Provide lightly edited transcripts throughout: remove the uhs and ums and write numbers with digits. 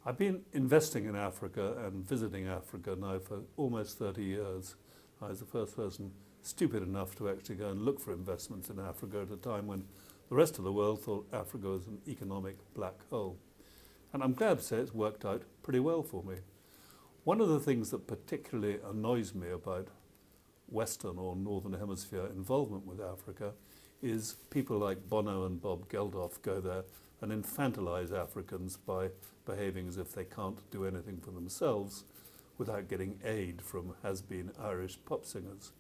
I've been investing in Africa and visiting Africa now for almost 30 years. I was the first person stupid enough to actually go and look for investments in Africa at a time when the rest of the world thought Africa was an economic black hole. And I'm glad to say it's worked out pretty well for me. One of the things that particularly annoys me about Western or Northern Hemisphere involvement with Africa is people like Bono and Bob Geldof go there and infantilize Africans by behaving as if they can't do anything for themselves without getting aid from has-been Irish pop singers.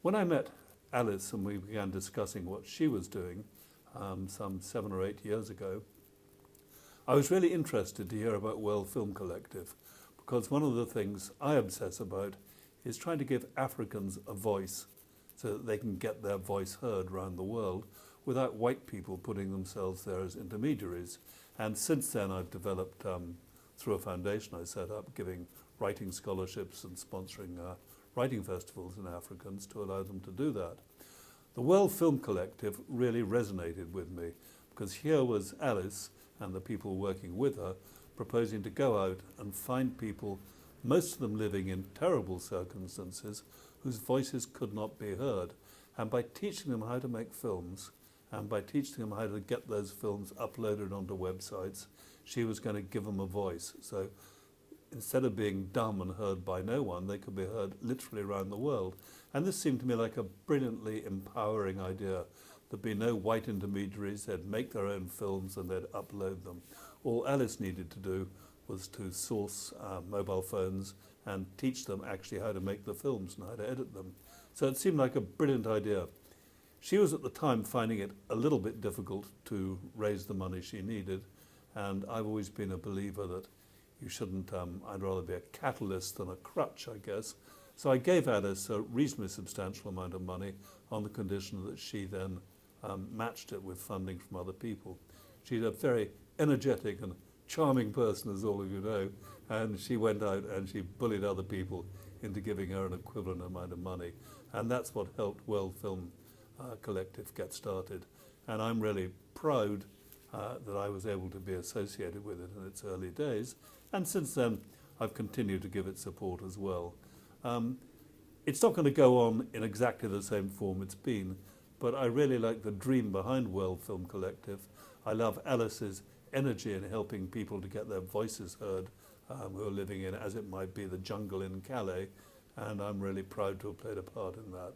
When I met Alice and we began discussing what she was doing some 7 or 8 years ago, I was really interested to hear about World Film Collective, because one of the things I obsess about is trying to give Africans a voice so that they can get their voice heard around the world without white people putting themselves there as intermediaries. And since then I've developed, through a foundation I set up, giving writing scholarships and sponsoring writing festivals in Africans to allow them to do that. The World Film Collective really resonated with me, because here was Alice and the people working with her proposing to go out and find people, most of them living in terrible circumstances, whose voices could not be heard. And by teaching them how to make films, and by teaching them how to get those films uploaded onto websites, she was going to give them a voice. So instead of being dumb and heard by no one, they could be heard literally around the world. And this seemed to me like a brilliantly empowering idea. There'd be no white intermediaries, they'd make their own films and they'd upload them. All Alice needed to do was to source mobile phones and teach them actually how to make the films and how to edit them. So it seemed like a brilliant idea. She was at the time finding it a little bit difficult to raise the money she needed, and I've always been a believer that you shouldn't, I'd rather be a catalyst than a crutch, I guess. So I gave Alice a reasonably substantial amount of money on the condition that she then matched it with funding from other people. She's a very energetic and charming person, as all of you know, and she went out and she bullied other people into giving her an equivalent amount of money. And that's what helped World Film Collective get started. And I'm really proud that I was able to be associated with it in its early days. And since then, I've continued to give it support as well. It's not going to go on in exactly the same form it's been, but I really like the dream behind World Film Collective. I love Alice's energy in helping people to get their voices heard who are living in, as it might be, the jungle in Calais, and I'm really proud to have played a part in that.